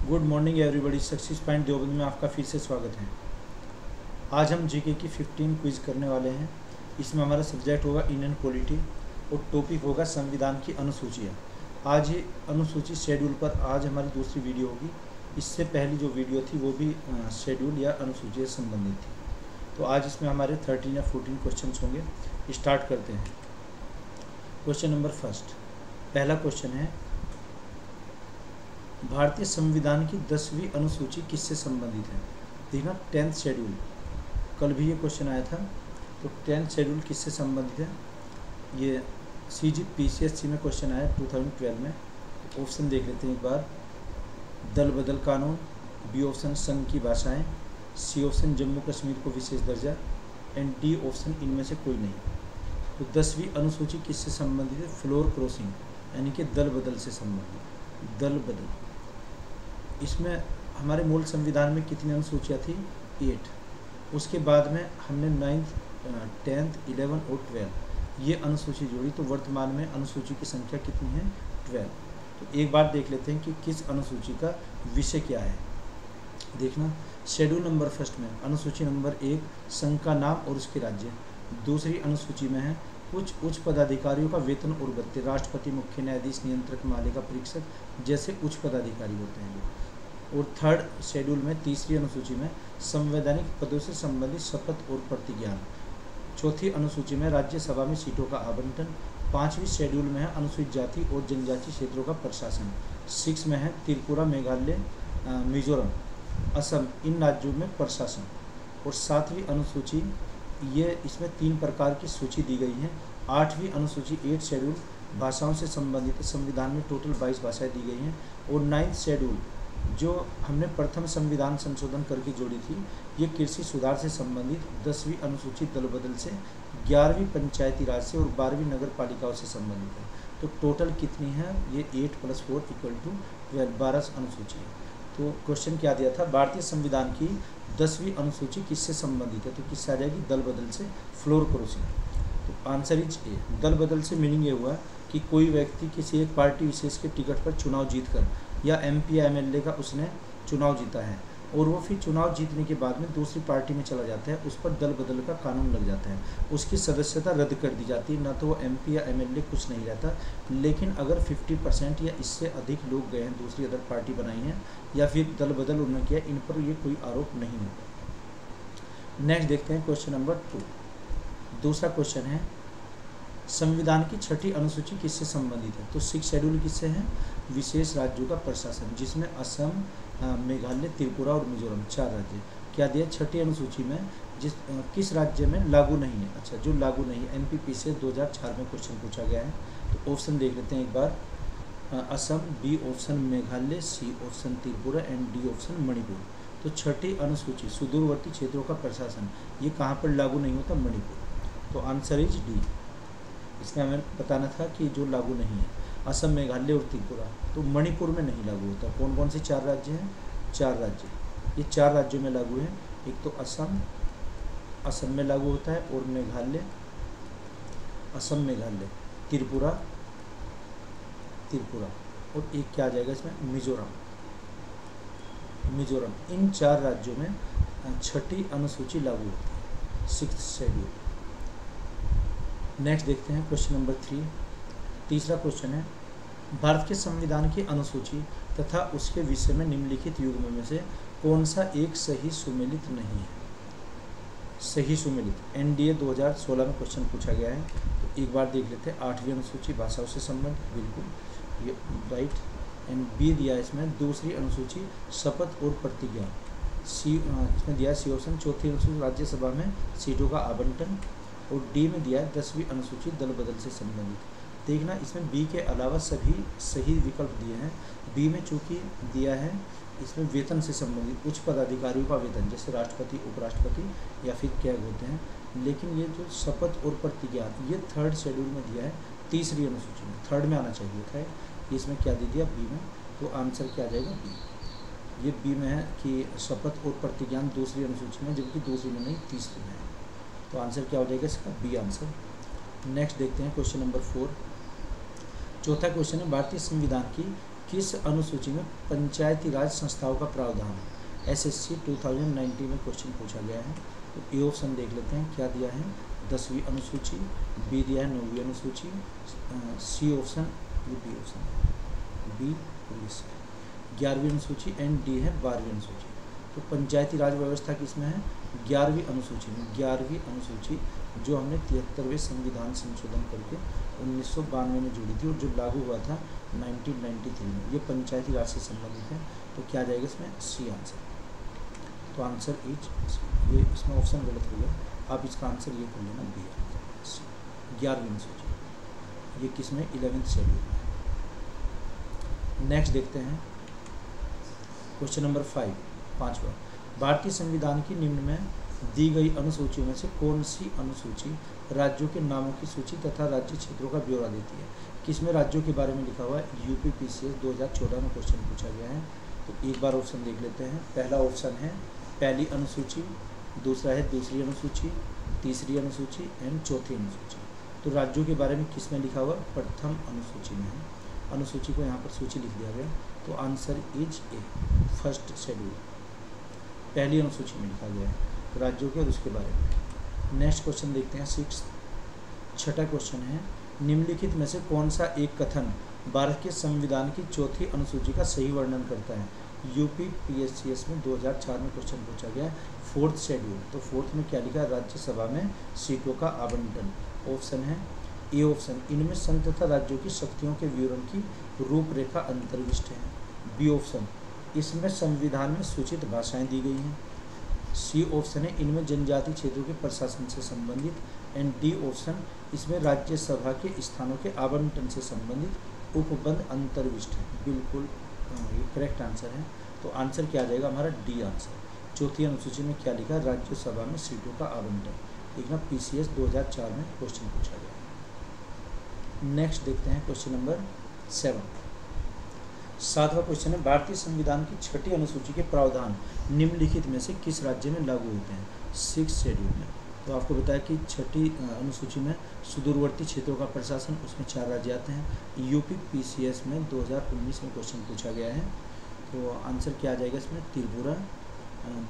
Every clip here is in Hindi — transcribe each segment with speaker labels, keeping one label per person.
Speaker 1: Good morning everybody. Success point Deoband में आपका फिर से स्वागत है। आज हम जीके की 15 क्विज करने वाले हैं। इसमें हमारा सब्जेक्ट होगा इंडियन पॉलिटी और टॉपिक होगा संविधान की अनुसूचियाँ। आज ये अनुसूची शेड्यूल पर आज हमारी दूसरी वीडियो होगी। इससे पहली जो वीडियो थी वो भी शेड्यूल या अनुसूची से संबंधित थी। तो आज इसमें हमारे 13 या 14 क्वेश्चन होंगे। स्टार्ट करते हैं। क्वेश्चन नंबर फर्स्ट, पहला क्वेश्चन है, भारतीय संविधान की 10वीं अनुसूची किससे संबंधित है? देखना 10th शेड्यूल, कल भी ये क्वेश्चन आया था। तो 10th शेड्यूल किससे संबंधित है? ये CGPCSC में क्वेश्चन आया 2012 में। तो ऑप्शन देख लेते हैं एक बार। दल बदल कानून, बी ऑप्शन संघ की भाषाएं, सी ऑप्शन जम्मू कश्मीर को विशेष दर्जा एंड डी ऑप्शन इनमें से कोई नहीं। तो 10वीं अनुसूची किससे संबंधित है? फ्लोर क्रॉसिंग यानी कि दल बदल से संबंधित। दल बदल, इसमें हमारे मूल संविधान में कितनी अनुसूचियाँ थी? 8। उसके बाद में हमने 9th, 10th, 11 और 12 ये अनुसूची जोड़ी। तो वर्तमान में अनुसूची की संख्या कितनी है? 12। तो एक बार देख लेते हैं कि किस अनुसूची का विषय क्या है। देखना, शेड्यूल नंबर फर्स्ट में अनुसूची नंबर 1 संघ का नाम और उसके राज्य। दूसरी अनुसूची में है कुछ उच्च पदाधिकारियों का वेतन और भत्ते, राष्ट्रपति, मुख्य न्यायाधीश, नियंत्रक, मालिका परीक्षक जैसे उच्च पदाधिकारी होते हैं जो। और थर्ड शेड्यूल में तीसरी अनुसूची में संवैधानिक पदों से संबंधित शपथ और प्रतिज्ञान। चौथी अनुसूची में राज्यसभा में सीटों का आवंटन। पांचवी शेड्यूल में है अनुसूचित जाति और जनजाति क्षेत्रों का प्रशासन। 6 में है त्रिपुरा, मेघालय, मिजोरम, असम इन राज्यों में प्रशासन। और 7वीं अनुसूची, ये इसमें 3 प्रकार की सूची दी गई है। 8वीं अनुसूची 8 शेड्यूल भाषाओं से संबंधित, संविधान में टोटल 22 भाषाएं दी गई हैं। और 9th शेड्यूल जो हमने प्रथम संविधान संशोधन करके जोड़ी थी, ये कृषि सुधार से संबंधित। 10वीं अनुसूची दल बदल से, 11वीं पंचायती राज से और 12वीं नगर पालिकाओं से संबंधित है। तो टोटल कितनी है? ये 8 + 4 = 12, 12 अनुसूची है। तो क्वेश्चन क्या दिया था? भारतीय संविधान की 10वीं अनुसूची किससे संबंधित है? तो किससे आ जाएगी? दल बदल से, फ्लोर क्रॉसिंग। तो आंसर इज ए। दल बदल से मीनिंग ये हुआ कि कोई व्यक्ति किसी एक पार्टी विशेष के टिकट पर चुनाव जीतकर या MP या MLA का उसने चुनाव जीता है और वो फिर चुनाव जीतने के बाद में दूसरी पार्टी में चला जाता है, उस पर दल बदल का कानून लग जाता है, उसकी सदस्यता रद्द कर दी जाती है। ना तो वो MP या MLA कुछ नहीं रहता, लेकिन अगर 50% या इससे अधिक लोग गए हैं, दूसरी अदर पार्टी बनाई है या फिर दल बदल उन्होंने किया, इन पर ये कोई आरोप नहीं होगा। नेक्स्ट देखते हैं क्वेश्चन नंबर 2। दूसरा क्वेश्चन है, संविधान की 6ठी अनुसूची किससे संबंधित है? तो 6 शेड्यूल किससे है? विशेष राज्यों का प्रशासन, जिसमें असम, मेघालय, त्रिपुरा और मिजोरम 4 राज्य। क्या दिया? 6ठी अनुसूची में किस राज्य में लागू नहीं है? अच्छा, जो लागू नहीं है, MPPCS 2004 में क्वेश्चन पूछा गया है। तो ऑप्शन देख लेते हैं एक बार। Assam, B option Meghalaya, C option Tripura and D option Manipur. तो 6ठी अनुसूची सुदूरवर्ती क्षेत्रों का प्रशासन, ये कहाँ पर लागू नहीं होता? मणिपुर। तो आंसर इज डी। इसमें हमें बताना था कि जो लागू नहीं है असम, मेघालय और त्रिपुरा। तो मणिपुर में नहीं लागू होता। कौन कौन से 4 राज्य हैं? 4 राज्य, ये 4 राज्यों में लागू है। एक तो असम में लागू होता है, और मेघालय, असम, मेघालय, त्रिपुरा, और एक क्या आ जाएगा इसमें? मिजोरम। इन 4 राज्यों में 6ठी अनुसूची लागू होती है, 6th शेड्यूल। नेक्स्ट देखते हैं क्वेश्चन नंबर 3। तीसरा क्वेश्चन है, भारत के संविधान की अनुसूची तथा उसके विषय में निम्नलिखित युग्म में से कौन सा एक सही सुमेलित नहीं है? सही सुमेलित, NDA 2016 में क्वेश्चन पूछा गया है। तो एक बार देख लेते हैं। 8वीं अनुसूची भाषाओं से संबंधित, बिल्कुल ये राइट। एंड बी दिया है इसमें दूसरी अनुसूची शपथ और प्रतिज्ञा। सी इसमें दिया है सी ऑप्शन चौथी अनुसूची राज्यसभा में सीटों का आवंटन। और डी में दिया है 10वीं अनुसूची दल बदल से संबंधित। देखना, इसमें बी के अलावा सभी सही विकल्प दिए हैं। बी में चूँकि दिया है इसमें वेतन से संबंधित, उच्च पदाधिकारियों का वेतन जैसे राष्ट्रपति, उपराष्ट्रपति या फिर कैग होते हैं, लेकिन ये जो शपथ और प्रतिज्ञा ये 3rd शेड्यूल में दिया है, तीसरी अनुसूची में। 3rd में आना चाहिए था, इसमें क्या दे दिया? बी में। तो आंसर क्या आ जाएगा? बी। ये बी में है कि शपथ और प्रतिज्ञान दूसरी अनुसूची में, जबकि दूसरी में नहीं, तीसरी में है। तो आंसर क्या हो जाएगा इसका? B answer. नेक्स्ट देखते हैं क्वेश्चन नंबर 4। चौथा क्वेश्चन है, भारतीय संविधान की किस अनुसूची में पंचायती राज संस्थाओं का प्रावधान है? एसएससी 2019 में क्वेश्चन पूछा गया है। तो ए ऑप्शन देख लेते हैं क्या दिया है, 10वीं अनुसूची, बी दिया है 9वीं अनुसूची, सी ऑप्शन, ये बी ऑप्शन, बी 11वीं अनुसूची एंड डी है 12वीं अनुसूची। तो पंचायती राज व्यवस्था किसमें है? 11वीं अनुसूची में। 11वीं अनुसूची जो हमने 73वें संविधान संशोधन करके 1992 में जोड़ी थी और जो लागू हुआ था 1993 में, ये पंचायती राज से संबंधित है। तो क्या जाएगा इसमें? C answer. तो आंसर इज, ये इसमें ऑप्शन गलत हो गया, आप इसका आंसर ये कर लेना, बी आंसर। 11वीं अनुसूची ये किसमें? 11th शेड्यूल में। नेक्स्ट देखते हैं क्वेश्चन नंबर 5, 5वां। भारतीय संविधान की निम्न में दी गई अनुसूचियों में से कौन सी अनुसूची राज्यों के नामों की सूची तथा राज्य क्षेत्रों का ब्यौरा देती है? किसमें राज्यों के बारे में लिखा हुआ है? यूपी पीसीएस 2014 में क्वेश्चन पूछा गया है। तो एक बार ऑप्शन देख लेते हैं। पहला ऑप्शन है पहली अनुसूची, दूसरा है दूसरी अनुसूची, तीसरी अनुसूची एंड चौथी अनुसूची। तो राज्यों के बारे में किसमें लिखा हुआ? प्रथम अनुसूची में है। अनुसूची को यहाँ पर सूची लिख दिया गया। तो answer is a, first schedule, पहली अनुसूची में लिखा गया है राज्यों के और उसके बारे में। नेक्स्ट क्वेश्चन देखते हैं 6, छठा क्वेश्चन है निम्नलिखित में से कौन सा एक कथन भारत के संविधान की चौथी अनुसूची का सही वर्णन करता है? यूपी पीएससीएस में 2004 में क्वेश्चन पूछा गया है, फोर्थ शेड्यूल। तो फोर्थ में क्या लिखा है? राज्यसभा में सीटों का आवंटन। ऑप्शन है ए ऑप्शन, इनमें संघ तथा राज्यों की शक्तियों के विवरण की रूपरेखा अंतर्विष्ट है। बी ऑप्शन, इसमें संविधान में सूचित भाषाएं दी गई हैं। सी ऑप्शन है इनमें जनजाति क्षेत्रों के प्रशासन से संबंधित। एंड डी ऑप्शन, इसमें राज्यसभा के स्थानों के आवंटन से संबंधित उपबंध अंतर्विष्ट है। बिल्कुल ये करेक्ट आंसर है। तो आंसर क्या आ जाएगा हमारा? D answer. चौथी अनुसूची में क्या लिखा? राज्यसभा में सीटों का आवंटन। देखना पीसीएस 2004 में क्वेश्चन पूछा गया। नेक्स्ट देखते हैं क्वेश्चन नंबर 7, 7वां क्वेश्चन है भारतीय संविधान की छठी अनुसूची के प्रावधान निम्नलिखित में से किस राज्य में लागू होते हैं? 6th शेड्यूल में। तो आपको बताया कि छठी अनुसूची में सुदूरवर्ती क्षेत्रों का प्रशासन, उसमें 4 राज्य आते हैं। यूपी पीसीएस में 2019 में क्वेश्चन पूछा गया है। तो आंसर क्या आ जाएगा इसमें? त्रिपुरा,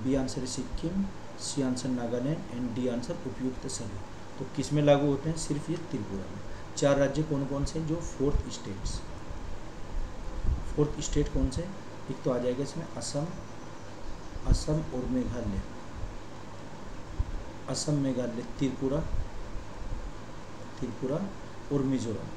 Speaker 1: बी आंसर है Sikkim, C answer Nagaland and D answer उपयुक्त सभी। तो किस में लागू होते हैं? सिर्फ ये त्रिपुरा में। 4 राज्य कौन कौन से हैं? जो फोर्थ स्टेट्स, फोर्थ स्टेट कौन से? एक तो आ जाएगा इसमें असम, असम और मेघालय, असम मेघालय, त्रिपुरा, त्रिपुरा और मिजोरम,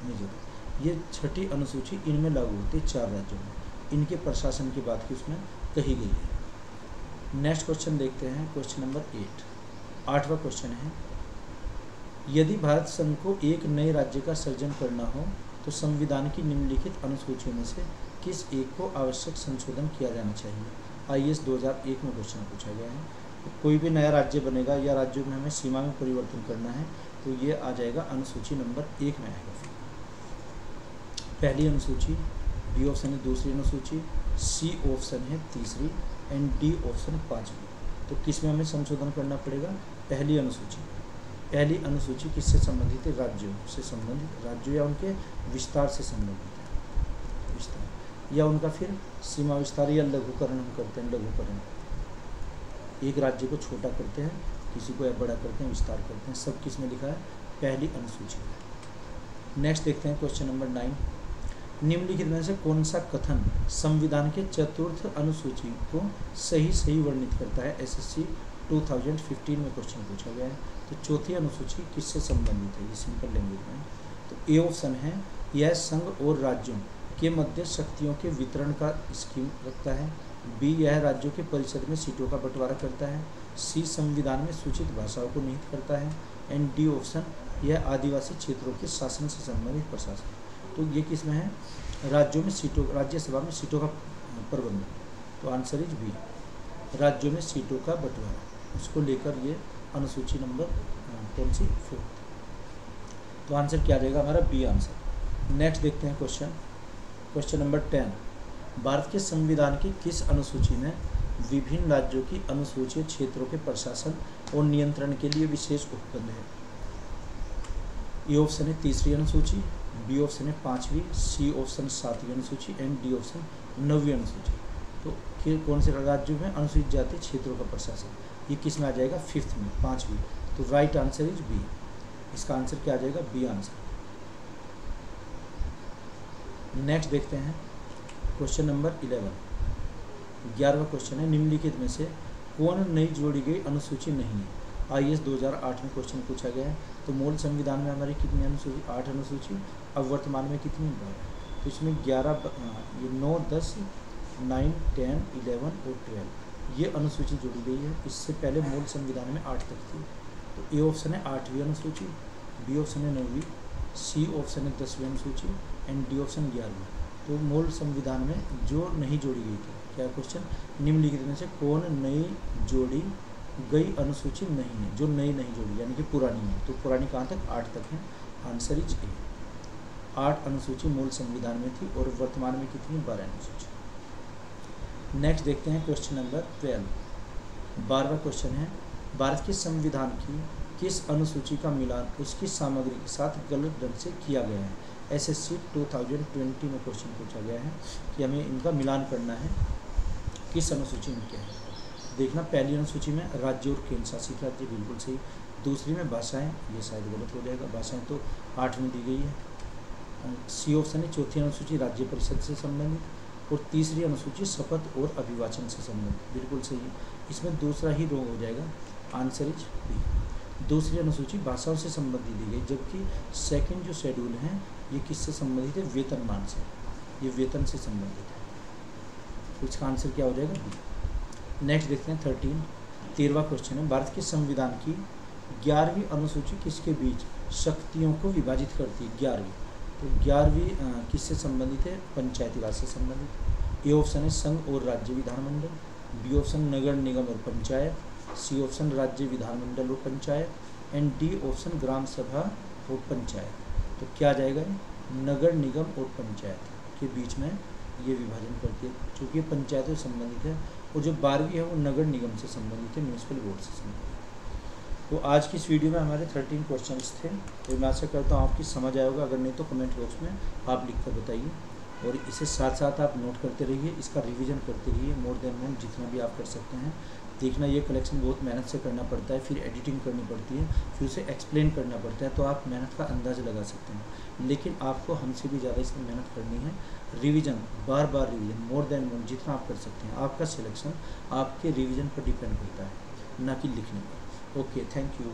Speaker 1: मिजोरम। ये छठी अनुसूची इनमें लागू होती है 4 राज्यों में। इनके प्रशासन की बात की उसमें कही गई है। नेक्स्ट क्वेश्चन देखते हैं क्वेश्चन नंबर 8, 8वां क्वेश्चन है यदि भारत संघ को एक नए राज्य का सृजन करना हो तो संविधान की निम्नलिखित अनुसूचियों में से किस एक को आवश्यक संशोधन किया जाना चाहिए? आईएएस 2001 में क्वेश्चन पूछा गया है। तो कोई भी नया राज्य बनेगा या राज्यों में हमें सीमा में परिवर्तन करना है तो ये आ जाएगा अनुसूची नंबर 1 में आएगा। पहली अनुसूची, बी ऑप्शन है दूसरी अनुसूची, सी ऑप्शन है तीसरी एंड डी ऑप्शन 5वीं। तो किस में हमें संशोधन करना पड़ेगा? पहली अनुसूची। पहली अनुसूची किससे संबंधित है? राज्यों से संबंधित, राज्यों या उनके विस्तार से संबंधित है, विस्तार या उनका फिर सीमा विस्तार या लघुकरण हम करते हैं। लघुकरण, एक राज्य को छोटा करते हैं, किसी को या बड़ा करते हैं, विस्तार करते हैं। सब किस में लिखा है? पहली अनुसूची में। नेक्स्ट देखते हैं क्वेश्चन नंबर 9, निम्नलिखित में से कौन सा कथन संविधान के चतुर्थ अनुसूची को सही वर्णित करता है? एसएससी 2015 में क्वेश्चन पूछा गया है। तो चौथी अनुसूची किससे संबंधित है? ये सिंपल लैंग्वेज में। तो ए ऑप्शन है यह संघ और राज्यों के मध्य शक्तियों के वितरण का स्कीम रखता है। बी, यह राज्यों के परिषद में सीटों का बंटवारा करता है। सी, संविधान में सूचित भाषाओं को निहित करता है। एंड डी ऑप्शन, यह आदिवासी क्षेत्रों के शासन से संबंधित प्रशासन। तो ये किस में है? राज्यों में सीटों, राज्यसभा में सीटों का प्रबंधन। तो आंसर इज बी, राज्यों में सीटों का बंटवारा, उसको लेकर ये अनुसूची नंबर कौन सी? 4। तो आंसर क्या आ जाएगा हमारा? B answer. नेक्स्ट देखते हैं क्वेश्चन नंबर 10, भारत के संविधान की किस अनुसूची में विभिन्न राज्यों की अनुसूचित क्षेत्रों के प्रशासन और नियंत्रण के लिए विशेष उपबंध है? ये ऑप्शन है तीसरी अनुसूची, बी ऑप्शन है 5वीं, सी ऑप्शन 7वीं अनुसूची एंड डी ऑप्शन 9वीं अनुसूची। तो फिर कौन से राज्यों में अनुसूचित जाति क्षेत्रों का प्रशासन, ये किस में आ जाएगा? 5th में, 5वीं। तो राइट आंसर इज बी। इसका आंसर क्या आ जाएगा? B answer. नेक्स्ट देखते हैं क्वेश्चन नंबर 11। 11वां क्वेश्चन है, निम्नलिखित में से कौन नई जोड़ी गई अनुसूची नहीं है? IAS 2008 में क्वेश्चन पूछा गया है। तो मूल संविधान में हमारी कितनी अनुसूची? 8 अनुसूची। अब वर्तमान में कितनी? 12। तो इसमें 11, ये 9, 10, 9, 10, 11 और 12 ये अनुसूची जोड़ी गई है। इससे पहले मूल संविधान में 8 तक थी। तो ए ऑप्शन है 8वीं अनुसूची, बी ऑप्शन है 9वीं, सी ऑप्शन है 10वीं अनुसूची एंड डी ऑप्शन 11वीं। तो मूल संविधान में जो नहीं जोड़ी गई थी, क्या क्वेश्चन? निम्नलिखित में से कौन नई जोड़ी गई अनुसूची नहीं है? जो नई नहीं जोड़ी यानी कि पुरानी है। तो पुरानी कहाँ तक? 8 तक है। Answer is a. 8 अनुसूची मूल संविधान में थी और वर्तमान में कितनी? 12 अनुसूची। नेक्स्ट देखते हैं क्वेश्चन नंबर 12। 12वां क्वेश्चन है, भारत के संविधान की किस अनुसूची का मिलान उसकी सामग्री के साथ गलत ढंग से किया गया है? SSC 2020 में क्वेश्चन पूछा गया है कि हमें इनका मिलान करना है, किस अनुसूची में क्या है। देखना, पहली अनुसूची में राज्य और केंद्र शासित राज्य, बिल्कुल सही। दूसरी में भाषाएं, ये शायद गलत हो जाएगा, भाषाएं तो 8 में दी गई है। सी ऑप्शन है चौथी अनुसूची राज्य परिषद से संबंधित और तीसरी अनुसूची शपथ और अभिवाचन से संबंधित, बिल्कुल सही है। इसमें दूसरा ही रॉन्ग हो जाएगा, आंसर इज बी। दूसरी अनुसूची भाषाओं से संबंधित दी गई, जबकि सेकंड जो शेड्यूल है ये किससे संबंधित है? वेतनमान से, ये वेतन से संबंधित है। तो इसका आंसर क्या हो जाएगा? बी। नेक्स्ट देखते हैं 13वां क्वेश्चन है, भारत के संविधान की 11वीं अनुसूची किसके बीच शक्तियों को विभाजित करती है? 11वीं, तो 11वीं किससे संबंधित है? पंचायती राज से संबंधित। ए ऑप्शन है संघ और राज्य विधानमंडल, बी ऑप्शन नगर निगम और पंचायत, सी ऑप्शन राज्य विधानमंडल और पंचायत एंड डी ऑप्शन ग्राम सभा और पंचायत। तो क्या जाएगा? नगर निगम और पंचायत के बीच में ये विभाजन करती है, चूँकि पंचायतों से संबंधित है। और जो 12वीं है वो नगर निगम से संबंधित है, म्यूनसिपल बोर्ड से संबंधित। तो आज की इस वीडियो में हमारे 13 क्वेश्चंस थे। तो मैं आशा करता हूँ आपकी समझ आया होगा। अगर नहीं तो कमेंट बॉक्स में आप लिख कर बताइए और इसे साथ साथ आप नोट करते रहिए, इसका रिवीजन करते रहिए, मोर देन मोर जितना भी आप कर सकते हैं। देखना, ये कलेक्शन बहुत मेहनत से करना पड़ता है, फिर एडिटिंग करनी पड़ती है, फिर उसे एक्सप्लेन करना पड़ता है। तो आप मेहनत का अंदाज़ा लगा सकते हैं, लेकिन आपको हमसे भी ज़्यादा इसमें मेहनत करनी है। रिवीजन, बार बार रिवीजन, मोर देन मोर जितना आप कर सकते हैं। आपका सिलेक्शन आपके रिवीजन पर डिपेंड करता है, ना कि लिखने पर। Okay, thank you.